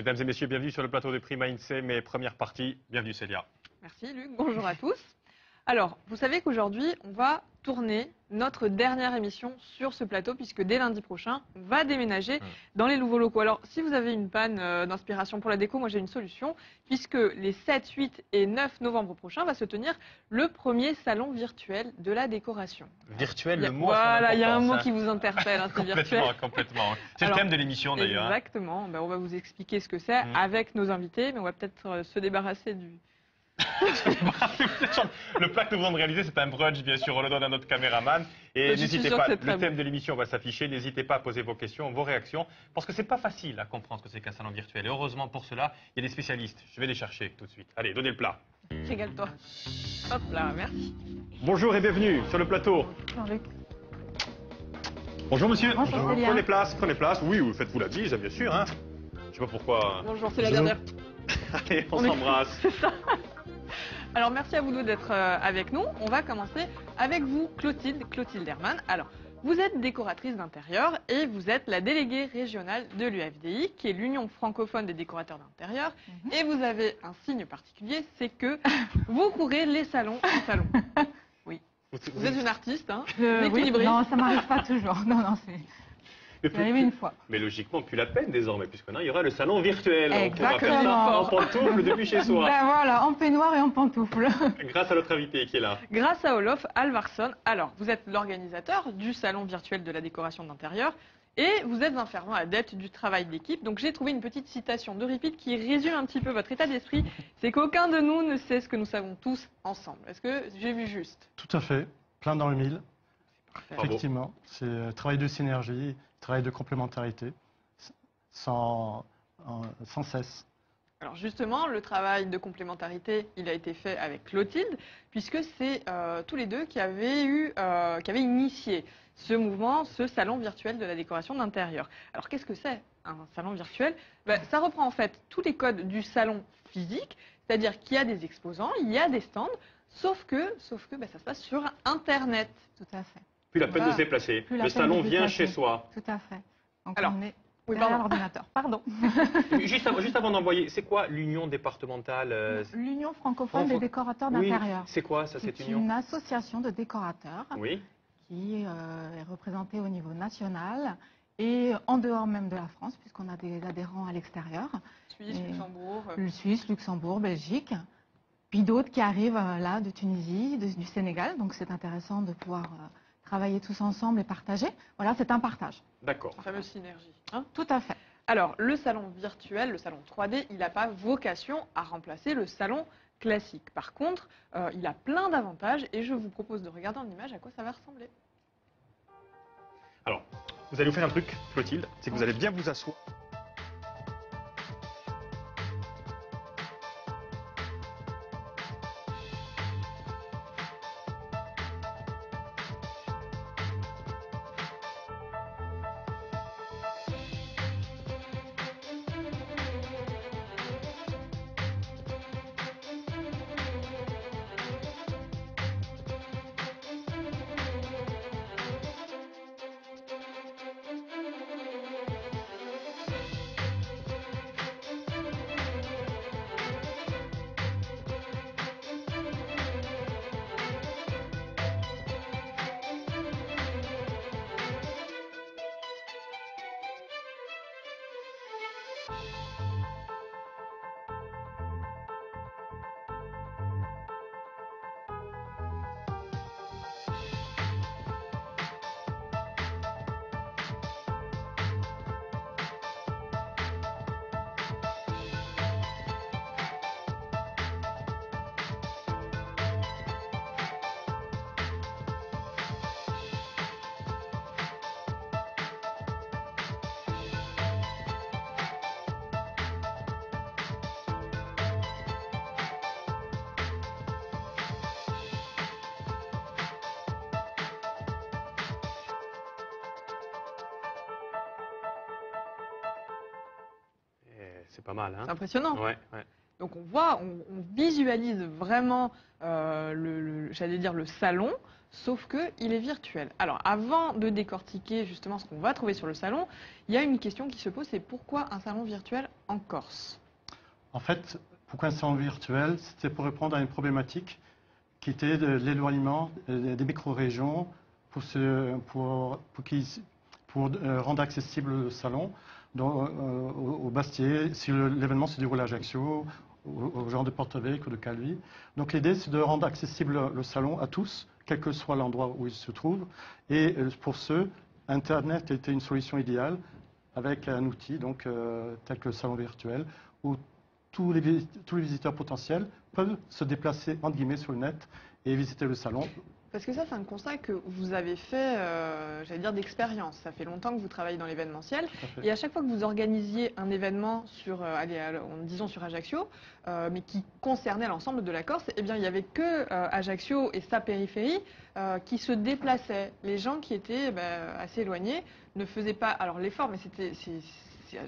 Mesdames et messieurs, bienvenue sur le plateau de Prima INSEE, mes premières parties. Bienvenue Célia. Merci Luc, bonjour à tous. Alors, vous savez qu'aujourd'hui, on va tourner notre dernière émission sur ce plateau, puisque dès lundi prochain, on va déménager dans les nouveaux locaux. Alors, si vous avez une panne d'inspiration pour la déco, moi j'ai une solution, puisque les 7, 8 et 9 novembre prochains va se tenir le premier salon virtuel de la décoration. Virtuel, le mot Voilà, il y a un mot ça. qui vous interpelle, hein, c'est virtuel. Complètement. C'est le thème de l'émission d'ailleurs. Exactement, ben, on va vous expliquer ce que c'est avec nos invités, mais on va peut-être se débarrasser du... Le plat que nous venons de réaliser, c'est un brunch, bien sûr, on le donne à notre caméraman. Et n'hésitez pas, le thème de l'émission va s'afficher, n'hésitez pas à poser vos questions, vos réactions, parce que c'est pas facile à comprendre ce que c'est qu'un salon virtuel. Et heureusement pour cela, il y a des spécialistes. Je vais les chercher tout de suite. Allez, donnez le plat. Régale-toi. Hop là, merci. Bonjour et bienvenue sur le plateau. Bonjour Luc. Bonjour monsieur. Bonjour. Prenez place. Oui, faites-vous la bise, bien sûr. Hein. Je sais pas pourquoi. Bonjour, c'est la dernière. Allez, on s'embrasse. C'est ça. Alors, merci à vous deux d'être avec nous. On va commencer avec vous, Clotilde Hermann. Alors, vous êtes décoratrice d'intérieur et vous êtes la déléguée régionale de l'UFDI, qui est l'Union francophone des décorateurs d'intérieur. Et vous avez un signe particulier, c'est que vous courez les salons en salon. Oui. Vous êtes une artiste, hein, oui, non, ça m'arrive pas toujours. Non, c'est arrivé une fois. Mais logiquement, plus la peine désormais, puisque non, il y aura le salon virtuel. Exactement. On pourra faire ça en pantoufles depuis chez soi. Ben voilà, en peignoir et en pantoufles. Grâce à notre invité qui est là. Grâce à Olof Alvarsson. Alors, vous êtes l'organisateur du salon virtuel de la décoration d'intérieur et vous êtes un fervent adepte du travail d'équipe. Donc, j'ai trouvé une petite citation de Repeat qui résume un petit peu votre état d'esprit. C'est qu'aucun de nous ne sait ce que nous savons tous ensemble. Est-ce que j'ai vu juste? Tout à fait, plein dans le mille. Bravo. Effectivement, c'est travail de synergie, travail de complémentarité, sans cesse. Alors justement, le travail de complémentarité, il a été fait avec Clotilde, puisque c'est tous les deux qui avaient initié ce mouvement, ce salon virtuel de la décoration d'intérieur. Alors qu'est-ce que c'est un salon virtuel? Ça reprend en fait tous les codes du salon physique, c'est-à-dire qu'il y a des exposants, il y a des stands, sauf que ça se passe sur Internet. Tout à fait. Plus la peine de se déplacer. Le salon vient chez soi. Tout à fait. Donc alors, on est derrière l'ordinateur. Pardon. Juste avant d'envoyer, c'est quoi l'union départementale L'Union francophone des décorateurs d'intérieur. C'est quoi ça, cette C'est union? une association de décorateurs Oui. qui est représentée au niveau national et en dehors même de la France, puisqu'on a des adhérents à l'extérieur. Suisse, Luxembourg. Suisse, Luxembourg, Belgique. Puis d'autres qui arrivent là de Tunisie, du Sénégal. Donc c'est intéressant de pouvoir travailler tous ensemble et partager. Voilà, c'est un partage. D'accord. La fameuse synergie. Tout à fait. Alors, le salon virtuel, le salon 3D, il n'a pas vocation à remplacer le salon classique. Par contre, il a plein d'avantages et je vous propose de regarder en image à quoi ça va ressembler. Alors, vous allez vous faire un truc, Clotilde, c'est que vous allez bien vous asseoir. C'est pas mal, hein? C'est impressionnant. Ouais. Donc on visualise vraiment j'allais dire le salon, sauf qu'il est virtuel. Alors avant de décortiquer justement ce qu'on va trouver sur le salon, il y a une question qui se pose, c'est pourquoi un salon virtuel en Corse? En fait, pourquoi un salon virtuel? C'était pour répondre à une problématique qui était de l'éloignement des micro-régions pour rendre accessible le salon au Bastier, si l'événement se déroule à Ajaccio, au genre de Porto-Vecchio ou de Calvi. Donc l'idée, c'est de rendre accessible le salon à tous, quel que soit l'endroit où il se trouve. Et pour ce, Internet était une solution idéale avec un outil tel que le salon virtuel, où tous les visiteurs potentiels peuvent se déplacer entre guillemets sur le net et visiter le salon. Parce que ça, c'est un constat que vous avez fait, j'allais dire, d'expérience. Ça fait longtemps que vous travaillez dans l'événementiel. Et à chaque fois que vous organisiez un événement disons sur Ajaccio, mais qui concernait l'ensemble de la Corse, eh bien, il n'y avait que Ajaccio et sa périphérie qui se déplaçaient. Les gens qui étaient assez éloignés ne faisaient pas alors l'effort, mais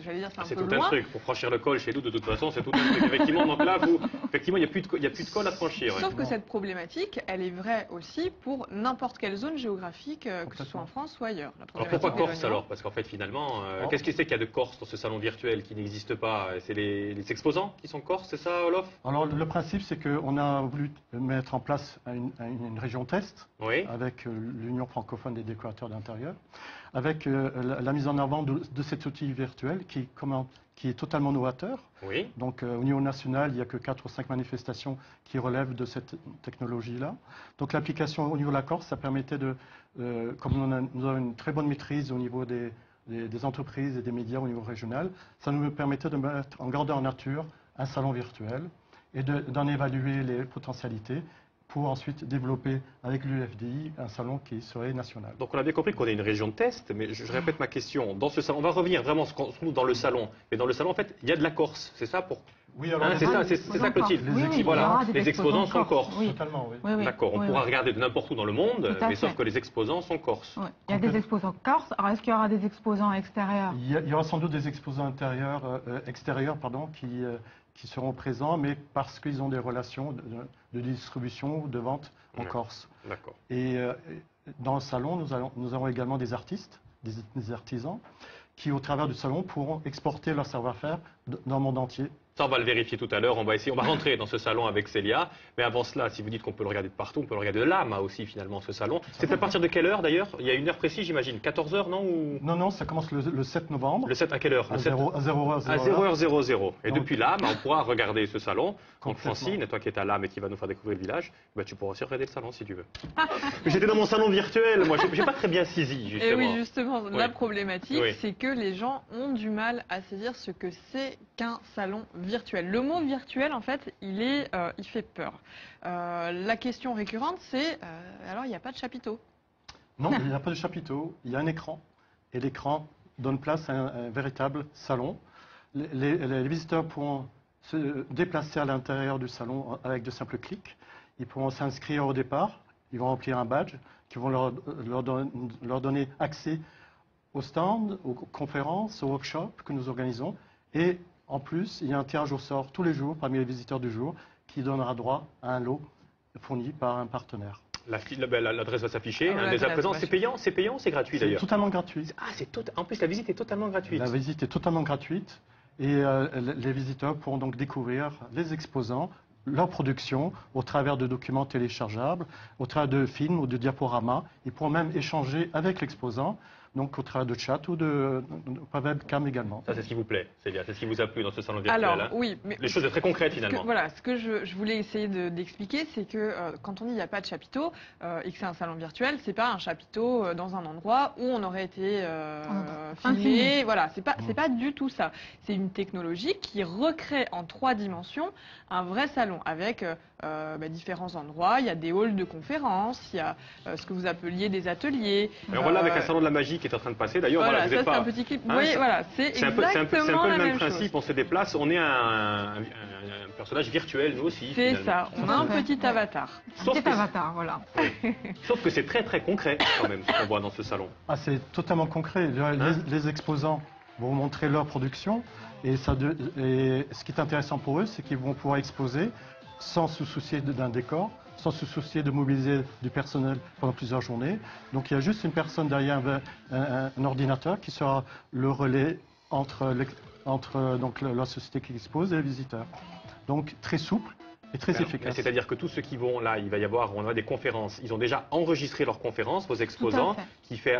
j'allais dire, c'est un peu loin. C'est tout un truc. Pour franchir le col chez nous, de toute façon, c'est tout un truc. Effectivement, donc là, effectivement, il n'y a plus de col à franchir. Sauf que cette problématique, elle est vraie aussi pour n'importe quelle zone géographique, que ce soit en France ou ailleurs. Alors pourquoi Corse alors? Parce qu'en fait, finalement, qu'est-ce que c'est qu'il y a de Corse dans ce salon virtuel qui n'existe pas? C'est les exposants qui sont Corse, c'est ça, Olof? Alors le principe, c'est qu'on a voulu mettre en place une région test avec l'Union francophone des décorateurs d'intérieur, avec la mise en avant de cet outil virtuel qui est totalement novateur. Oui. Donc au niveau national, il n'y a que 4 ou 5 manifestations qui relèvent de cette technologie-là. Donc l'application au niveau de la Corse, ça permettait comme nous avons une très bonne maîtrise au niveau des entreprises et des médias au niveau régional, ça nous permettait de mettre en grandeur nature un salon virtuel et d'en évaluer les potentialités pour ensuite développer avec l'UFDI un salon qui serait national. Donc on a bien compris qu'on est une région de test, mais je répète ma question. Dans ce salon, on va revenir vraiment dans le salon. Mais dans le salon, en fait, il y a de la Corse, c'est ça pour... Oui, alors c'est ça, Clotilde. Les exposants sont corse. Oui. Totalement, oui. D'accord, on pourra regarder de n'importe où dans le monde, mais sauf que les exposants sont corse. Oui. Il y a des exposants corse. Alors est-ce qu'il y aura des exposants extérieurs? Il y aura sans doute des exposants extérieurs qui seront présents, mais parce qu'ils ont des relations de distribution ou de vente en Corse. D'accord. Et dans le salon, nous avons également des artistes, des artisans, qui au travers du salon pourront exporter leur savoir-faire dans le monde entier. Ça, on va le vérifier tout à l'heure. On va rentrer dans ce salon avec Célia. Mais avant cela, si vous dites qu'on peut le regarder de partout, on peut le regarder de là, aussi, finalement, ce salon. C'est à partir de quelle heure, d'ailleurs? Il y a une heure précise, j'imagine. 14h, non ou... Non, ça commence le 7 novembre. Le 7 à quelle heure? À 0h00. À 0h00. Et depuis là, on pourra regarder ce salon. Donc Francine, toi qui es à l'âme et qui va nous faire découvrir le village, tu pourras aussi regarder le salon si tu veux. J'étais dans mon salon virtuel, moi, j'ai pas très bien saisi, justement. Et oui, justement, la problématique, c'est que les gens ont du mal à saisir ce que c'est qu'un salon virtuel. Le mot virtuel, en fait, il fait peur. La question récurrente, c'est alors il n'y a pas de chapiteau? Non, il n'y a pas de chapiteau, il y a un écran. Et l'écran donne place à un véritable salon. Les visiteurs pourront se déplacer à l'intérieur du salon avec de simples clics. Ils pourront s'inscrire au départ, ils vont remplir un badge qui vont leur donner accès aux stands, aux conférences, aux workshops que nous organisons. Et en plus, il y a un tirage au sort tous les jours parmi les visiteurs du jour qui donnera droit à un lot fourni par un partenaire. L'adresse va s'afficher, dès à présent. C'est payant ou c'est gratuit d'ailleurs? C'est totalement gratuit. En plus, la visite est totalement gratuite. La visite est totalement gratuite et les visiteurs pourront donc découvrir les exposants, leur production au travers de documents téléchargeables, au travers de films ou de diaporamas. Ils pourront même échanger avec l'exposant, donc au travers de chat ou de webcam également. Ça, c'est ce qui vous plaît, Célia, c'est ce qui vous a plu dans ce salon virtuel. Alors, oui, mais les choses sont très concrètes finalement. Ce que je voulais essayer d'expliquer, c'est que quand on dit il n'y a pas de chapiteau et que c'est un salon virtuel, c'est pas un chapiteau dans un endroit où on aurait été filmé. Voilà, c'est pas du tout ça. C'est une technologie qui recrée en 3 dimensions un vrai salon avec différents endroits. Il y a des halls de conférences, il y a ce que vous appeliez des ateliers. On voit là avec un salon de la magie qui est en train de passer. D'ailleurs, voilà, vous êtes pas... c'est un petit clip. Vous voyez, voilà, c'est exactement le la même même principe. On se déplace, on est un personnage virtuel, nous aussi. C'est ça, on a un petit avatar. Avatar, voilà. Oui. Sauf que c'est très très concret quand même ce qu'on voit dans ce salon. C'est totalement concret. Les exposants vont montrer leur production. Et ce qui est intéressant pour eux, c'est qu'ils vont pouvoir exposer sans se soucier d'un décor, sans se soucier de mobiliser du personnel pendant plusieurs journées. Donc il y a juste une personne derrière un ordinateur qui sera le relais entre donc, la société qui expose et les visiteurs. Donc très souple et très efficace. C'est-à-dire que tous ceux qui vont là, il va y avoir, on aura des conférences. Ils ont déjà enregistré leurs conférences, vos exposants, qui fait.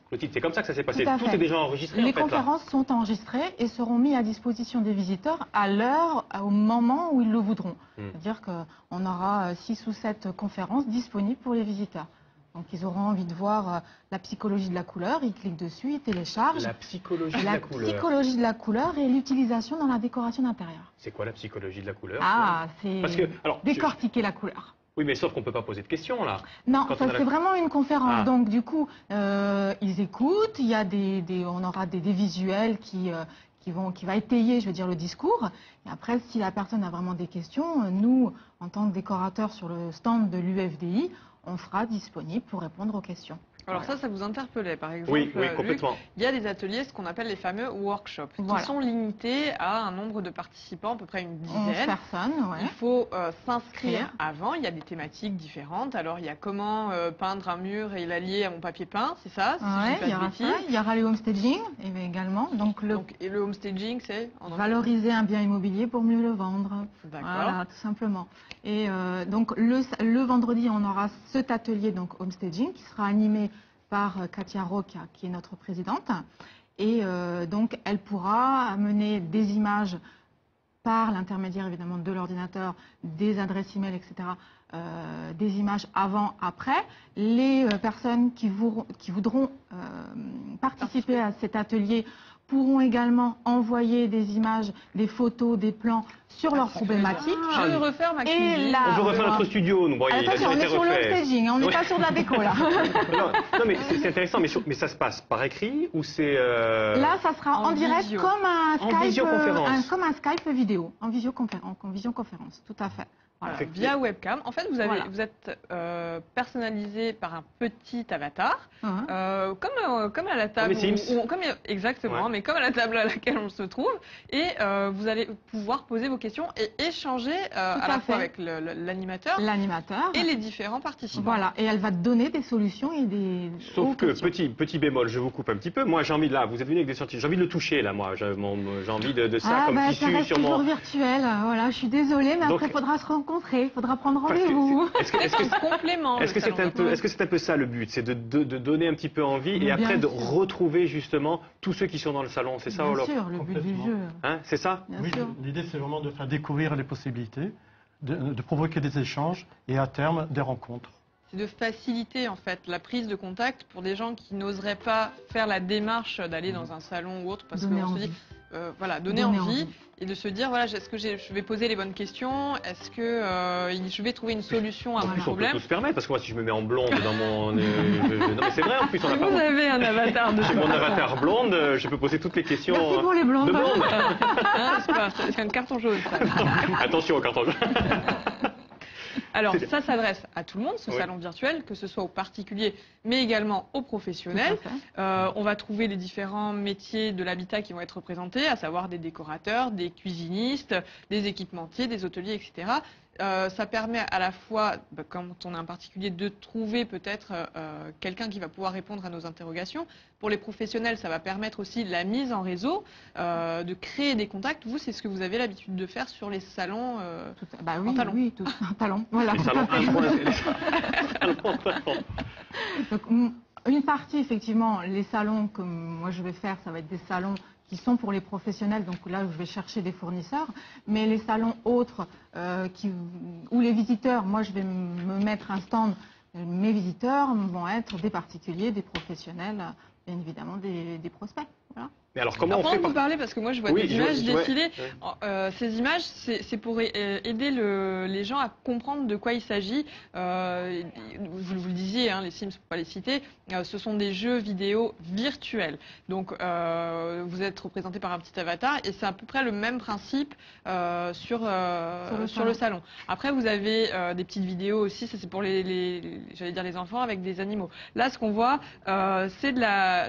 Clotilde, c'est comme ça que ça s'est passé. Tout est déjà enregistré. Les conférences sont enregistrées et seront mises à disposition des visiteurs à l'heure, au moment où ils le voudront. C'est-à-dire qu'on aura 6 ou 7 conférences disponibles pour les visiteurs. Donc ils auront envie de voir la psychologie de la couleur, ils cliquent dessus, ils téléchargent. La psychologie de la couleur. La psychologie de la couleur et l'utilisation dans la décoration d'intérieur. C'est quoi la psychologie de la couleur? C'est décortiquer la couleur. Oui, mais sauf qu'on ne peut pas poser de questions là. Non, ça c'est vraiment une conférence. Donc du coup, ils écoutent, il y a on aura des visuels qui va étayer, je veux dire, le discours. Et après, si la personne a vraiment des questions, nous, en tant que décorateurs sur le stand de l'UFDI, on sera disponible pour répondre aux questions. Alors ça vous interpellait, par exemple. Oui, complètement. Luc, il y a des ateliers, ce qu'on appelle les fameux workshops, qui sont limités à un nombre de participants, à peu près une dizaine. 11 personnes, Il faut s'inscrire avant, il y a des thématiques différentes. Alors il y a comment peindre un mur et l'allier à mon papier peint, c'est ça? Il y aura ça. Il y aura le homestaging également. Et le homestaging, c'est valoriser un bien immobilier pour mieux le vendre. D'accord. Voilà, tout simplement. Et donc le vendredi, on aura cet atelier, donc homestaging, qui sera animé par Katia Roca, qui est notre présidente. Et donc, elle pourra amener des images par l'intermédiaire, évidemment, de l'ordinateur, des adresses e-mail, etc., des images avant, après. Les personnes qui voudront participer à cet atelier pourront également envoyer des images, des photos, des plans sur leurs problématiques. Je veux refaire ma cuisine. On veut refaire notre studio. Nous, attention, on est sur le staging, on n'est pas sur de la déco là. non, mais c'est intéressant, mais ça se passe par écrit ou c'est... Là, ça sera en direct visio. Comme un Skype vidéo, en visioconférence, tout à fait. Voilà, via webcam. En fait, vous êtes personnalisé par un petit avatar, comme à la table. Exactement, mais comme à la table à laquelle on se trouve. Et vous allez pouvoir poser vos questions et échanger à la fois avec l'animateur et les différents participants. Voilà, et elle va donner des solutions et des. Sauf que, petit bémol, je vous coupe un petit peu. Moi, j'ai envie de vous êtes venu avec des scientifiques, j'ai envie de le toucher là, moi. J'ai envie de ça comme tissu ça reste sur mon. Toujours virtuel. Voilà, je suis désolée, mais après, il faudra se rencontrer. Il faudra prendre rendez-vous. Est-ce que c'est un peu ça le but? C'est de donner un petit peu envie et après de retrouver justement tous ceux qui sont dans le salon. C'est ça, Bien sûr, le but du jeu. C'est ça? Oui, l'idée c'est vraiment de faire découvrir les possibilités, de provoquer des échanges et à terme des rencontres. C'est de faciliter en fait la prise de contact pour des gens qui n'oseraient pas faire la démarche d'aller dans un salon ou autre parce qu'on se dit donner envie et de se dire voilà, est-ce que je vais poser les bonnes questions, est-ce que je vais trouver une solution à mon problème. On peut tous se permettre parce que moi si je me mets en blonde dans mon non mais c'est vrai en plus on a pas. Vous avez un avatar de. J'ai mon avatar blonde, je peux poser toutes les questions. Merci pour les blondes. C'est un carton jaune ça. Attention au carton jaune. Alors, ça s'adresse à tout le monde, ce salon virtuel, que ce soit aux particuliers, mais également aux professionnels. On va trouver les différents métiers de l'habitat qui vont être représentés, à savoir des décorateurs, des cuisinistes, des équipementiers, des hôteliers, etc. Ça permet à la fois, quand on est un particulier, de trouver peut-être quelqu'un qui va pouvoir répondre à nos interrogations. Pour les professionnels, ça va permettre aussi la mise en réseau, de créer des contacts. Vous, c'est ce que vous avez l'habitude de faire sur les salons en talons. Oui, en talons. Voilà, les salons Donc, une partie, effectivement, les salons que moi je vais faire, ça va être des salons qui sont pour les professionnels, donc là je vais chercher des fournisseurs, mais les salons autres où les visiteurs, moi je vais me mettre un stand, mes visiteurs vont être des particuliers, des professionnels, bien évidemment des prospects. Voilà. Mais alors comment on fait vous parler parce que moi je vois des images défiler. Ces images, c'est pour aider les gens à comprendre de quoi il s'agit. Vous le disiez, les Sims, pour pas les citer, ce sont des jeux vidéo virtuels. Donc vous êtes représenté par un petit avatar et c'est à peu près le même principe sur le salon. Après vous avez des petites vidéos aussi, ça c'est pour j'allais dire les enfants avec des animaux. Là ce qu'on voit c'est de la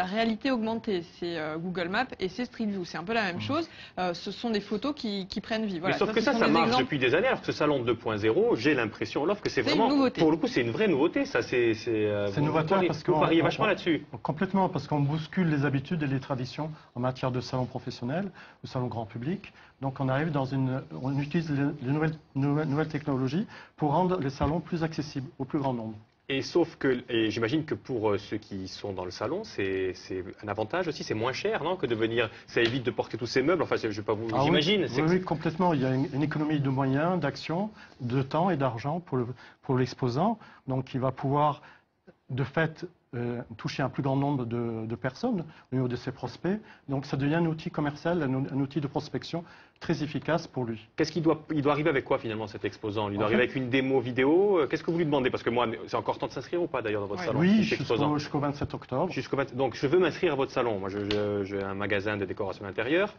réalité augmentée. C'est Google Maps et c'est Street View. C'est un peu la même chose. Ce sont des photos qui prennent vie. Voilà, mais sauf que ça marche depuis des années. Alors que ce salon 2.0, j'ai l'impression, Olof, que c'est vraiment, pour le coup, c'est une vraie nouveauté. Ça, c'est novateur parce qu'on pariez vachement là-dessus. Complètement, parce qu'on bouscule les habitudes et les traditions en matière de salon professionnel, de salon grand public. Donc on arrive on utilise les nouvelles technologies pour rendre les salons plus accessibles au plus grand nombre. Et j'imagine que pour ceux qui sont dans le salon, c'est un avantage aussi, c'est moins cher, non, que de venir, ça évite de porter tous ces meubles, enfin, je ne vais pas vous, j'imagine. Oui, complètement, il y a une économie de moyens, d'action, de temps et d'argent pour l'exposant, donc il va pouvoir, de fait, toucher un plus grand nombre de personnes au niveau de ses prospects, donc ça devient un outil commercial, un outil de prospection très efficace pour lui. Il doit arriver avec quoi finalement cet exposant? Il doit arriver avec une démo vidéo? Qu'est-ce que vous lui demandez? Parce que moi, c'est encore temps de s'inscrire ou pas d'ailleurs dans votre salon? Oui, jusqu'au 27 octobre. Donc je veux m'inscrire à votre salon. Moi, j'ai un magasin de décoration intérieure.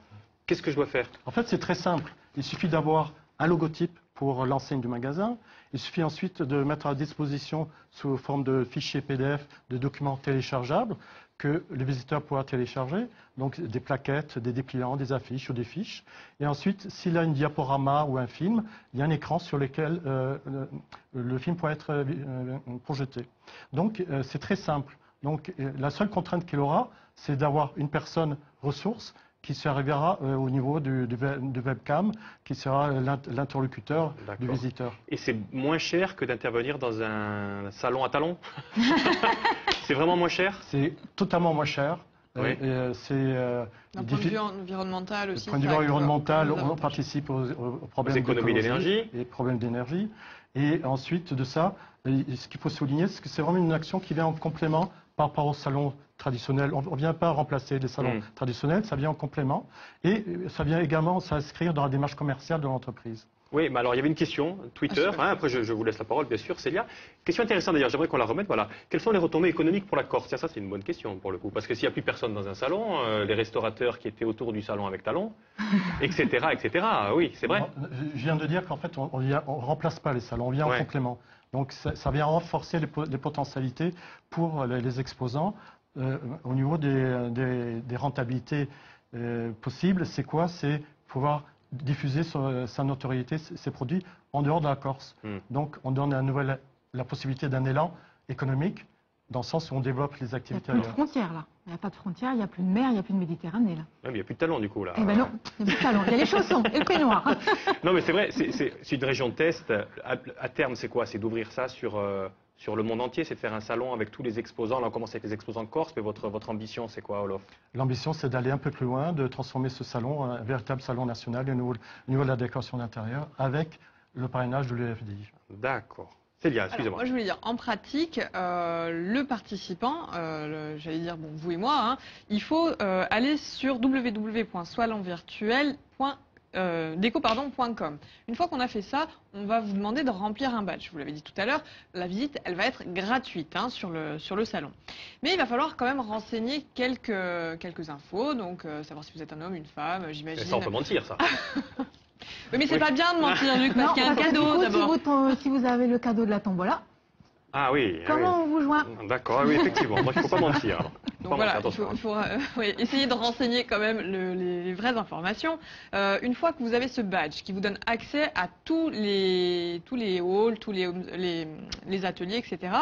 Qu'est-ce que je dois faire? En fait, c'est très simple. Il suffit d'avoir un logotype pour l'enseigne du magasin. Il suffit ensuite de mettre à disposition sous forme de fichiers PDF, de documents téléchargeables que le visiteur pourra télécharger, donc des plaquettes, des dépliants, des affiches ou des fiches. Et ensuite, s'il a une diaporama ou un film, il y a un écran sur lequel le film pourra être projeté. Donc c'est très simple. Donc la seule contrainte qu'il aura, c'est d'avoir une personne ressource qui servira au niveau du webcam, qui sera l'interlocuteur du visiteur. Et c'est moins cher que d'intervenir dans un salon à talons? C'est vraiment moins cher? C'est totalement moins cher. Oui. D'un point de vue environnemental aussi. D'un point de vue environnemental, on participe aux problèmes d'économie d'énergie. Et problèmes d'énergie. Et ensuite de ça, ce qu'il faut souligner, c'est que c'est vraiment une action qui vient en complément par rapport au salon traditionnel. On ne vient pas remplacer les salons traditionnels, ça vient en complément. Et ça vient également s'inscrire dans la démarche commerciale de l'entreprise. Oui, mais alors il y avait une question, Twitter, après je vous laisse la parole bien sûr, Célia. Question intéressante d'ailleurs, j'aimerais qu'on la remette, voilà. Quelles sont les retombées économiques pour la Corse? Tiens, ça c'est une bonne question pour le coup, parce que s'il n'y a plus personne dans un salon, les restaurateurs qui étaient autour du salon avec talons, etc., etc., oui, c'est vrai. Je viens de dire qu'en fait on ne remplace pas les salons, on vient en complément. Donc ça vient renforcer les potentialités pour les exposants au niveau des rentabilités possibles. C'est quoi? C'est pouvoir diffuser sa notoriété, ses produits en dehors de la Corse. Donc on donne la possibilité d'un élan économique dans le sens où on développe les activités ailleurs. Il n'y a plus de frontières là. Il n'y a pas de frontières, il n'y a plus de mer, il n'y a plus de Méditerranée là. Oui, mais il n'y a plus de talons du coup là. Eh ben non, il n'y a plus de talons. Il y a les chaussons et le peignoir. Non mais c'est vrai, c'est une région de test. À terme, c'est quoi? C'est d'ouvrir ça sur le monde entier, c'est de faire un salon avec tous les exposants. Là, on commence avec les exposants de Corse, mais votre ambition, c'est quoi, Olof? L'ambition, c'est d'aller un peu plus loin, de transformer ce salon en un véritable salon national au niveau de la décoration d'intérieur, avec le parrainage de l'UFDI. D'accord. Célia, excusez-moi. Moi, je voulais dire, en pratique, le participant, j'allais dire, bon, vous et moi, hein, il faut aller sur www.salonvirtuel.com. Une fois qu'on a fait ça, on va vous demander de remplir un badge. Je vous l'avais dit tout à l'heure, la visite, elle va être gratuite sur le salon. Mais il va falloir quand même renseigner quelques infos, donc savoir si vous êtes un homme, une femme, j'imagine. Ça, on peut mentir, ça. Oui, mais c'est pas bien de mentir, Luc, parce qu'il y a un cadeau d'abord. Si vous avez le cadeau de la tombola, ah oui. comment on vous joint? D'accord, oui, effectivement. Donc il ne faut pas mentir. Alors. Donc voilà, il faut essayer de renseigner quand même les vraies informations. Une fois que vous avez ce badge qui vous donne accès à tous les halls, tous les ateliers, etc.,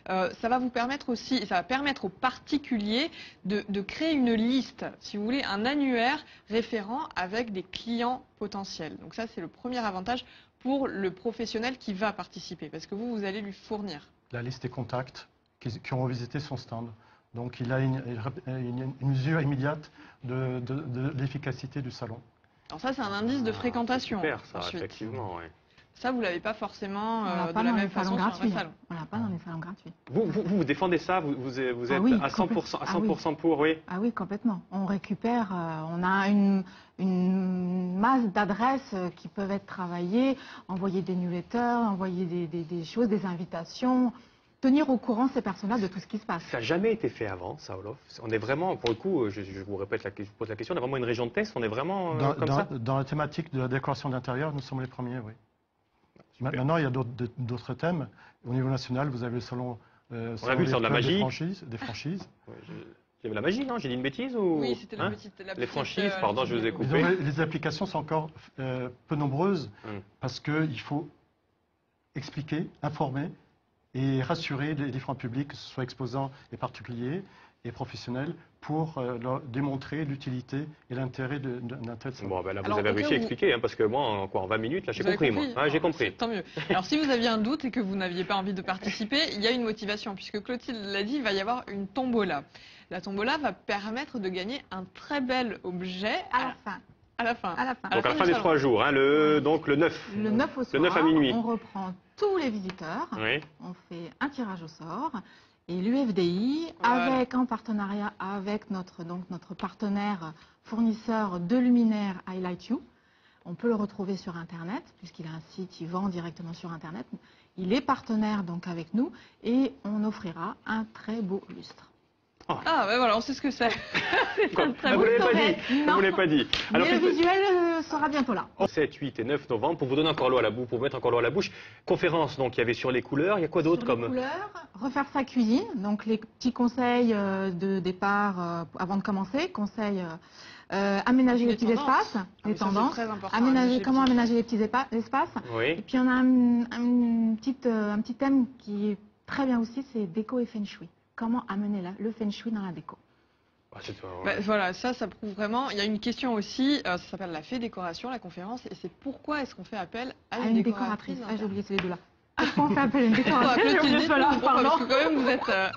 ça va vous permettre aussi, et ça va permettre aux particuliers de créer une liste, si vous voulez, un annuaire référent avec des clients potentiels. Donc ça, c'est le premier avantage pour le professionnel qui va participer, parce que vous allez lui fournir la liste des contacts qui ont visité son stand. Donc il a une mesure immédiate de l'efficacité du salon. Alors ça, c'est un indice de fréquentation. Super, ça, effectivement, oui. Ça, vous ne l'avez pas forcément de la même façon sur un vrai salon. On l'a pas dans les salons gratuits. Vous défendez ça? Vous êtes à 100% pour, oui? Ah oui, complètement. On récupère, on a une masse d'adresses qui peuvent être travaillées, envoyer des newsletters, envoyer des choses, des invitations, tenir au courant ces personnes-là de tout ce qui se passe. Ça n'a jamais été fait avant, ça, Olof? On est vraiment, pour le coup, je vous répète, je pose la question, on est vraiment une région de test, on est vraiment comme ça? Dans la thématique de la décoration d'intérieur, nous sommes les premiers, oui. Maintenant, il y a d'autres thèmes. Au niveau national, vous avez le salon on a vu le salon de la magie. Des franchises. Oui, Il y avait la magie, non? J'ai dit une bêtise ou... Oui, c'était la Hein? petite. Les franchises, pardon, je vous ai coupé. Disons, les applications sont encore peu nombreuses parce qu'il faut expliquer, informer et rassurer les différents publics, que ce soit exposants et particuliers et professionnels, pour leur démontrer l'utilité et l'intérêt d'un tel savoir. Bon, ben là, vous Alors, avez au réussi cas à où- expliquer, hein, parce que moi, en 20 minutes, là, j'ai Vous avez compris, moi. Ah, j'ai compris. Tant mieux. Alors, si vous aviez un doute et que vous n'aviez pas envie de participer, il y a une motivation, puisque Clotilde l'a dit, il va y avoir une tombola. La tombola va permettre de gagner un très bel objet À la fin. à la fin. À la fin. Donc, à la fin du des salon. 3 jours, hein, donc le 9. Le 9 au soir, Le 9 à minuit. on reprend tous les visiteurs. Oui. On fait un tirage au sort. Et l'UFDI, Voilà. avec en partenariat avec notre partenaire fournisseur de luminaires Highlight You, on peut le retrouver sur Internet, puisqu'il a un site, il vend directement sur Internet. Il est partenaire donc avec nous et on offrira un très beau lustre. Ah, ben voilà, on sait ce que c'est. Quoi très Vous beau. ne l'avez pas dit. Non. Vous l'avez pas dit. Mais le qu'est-ce que- visuel sera bientôt là. 7, 8 et 9 novembre, pour vous donner encore l'eau à la bouche, pour vous mettre encore l'eau à la bouche. Conférence, donc, il y avait sur les couleurs. Il y a quoi d'autre Sur les comme... couleurs, refaire sa cuisine, donc les petits conseils de départ avant de commencer, conseils aménager les Les petits tendances. espaces, Ah, mais les ça, c'est tendances, très important, comment les aménager les petits espaces. Et Oui. puis on a un petit thème qui est très bien aussi, c'est déco et feng shui. Comment amener le feng shui dans la déco. Ah, c'est toi, ouais. Ben, voilà, ça prouve vraiment. Il y a une question aussi, ça s'appelle la fée décoration, la conférence, et c'est pourquoi est-ce qu'on fait appel à Une décoratrice. Ah, j'ai interne. oublié ces deux-là. Pourquoi on fait appel à une Pourquoi décoratrice? J'ai oublié Clotilde, cela, pourquoi Parce pardon. que quand même vous êtes...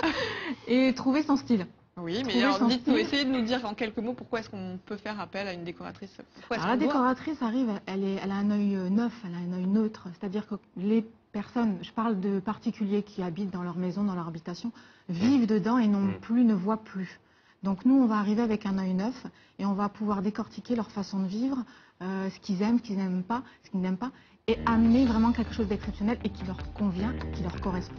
Et trouver son style. Oui, mais Trouver alors son dites-nous, style. essayez de nous dire en quelques mots pourquoi est-ce qu'on peut faire appel à une décoratrice. Pourquoi est-ce Alors, la qu'on doit décoratrice arrive, elle a un œil neuf, elle a un œil neutre. C'est-à-dire que les personnes, je parle de particuliers qui habitent dans leur maison, dans leur habitation, vivent dedans et ne voient plus. Donc nous, on va arriver avec un œil neuf et on va pouvoir décortiquer leur façon de vivre, ce qu'ils aiment, ce qu'ils n'aiment pas, et amener vraiment quelque chose d'exceptionnel et qui leur convient, qui leur correspond.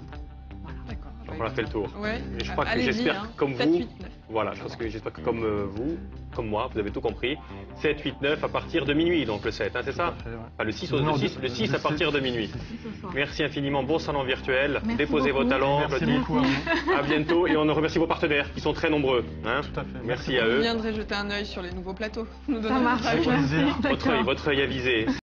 Voilà. D'accord. Donc, on a fait le tour. Ouais. Et je crois que Allez-y, j'espère hein. comme 7, vous... 8, 9. Voilà, j'espère que comme vous, comme moi, vous avez tout compris. 7, 8, 9 à partir de minuit, donc le 7, hein, c'est ça? Enfin, le 6 à partir de minuit. Ce soir. Merci infiniment, bon salon virtuel. Merci Déposez vos beaucoup. talents. Merci Clotilde. beaucoup à vous. À bientôt et on remercie vos partenaires qui sont très nombreux. Hein. Tout à fait. Merci à Vous eux. viendrez jeter un œil sur les nouveaux plateaux. Nous Ça donner marche. votre avis. Avec plaisir. Votre œil avisé.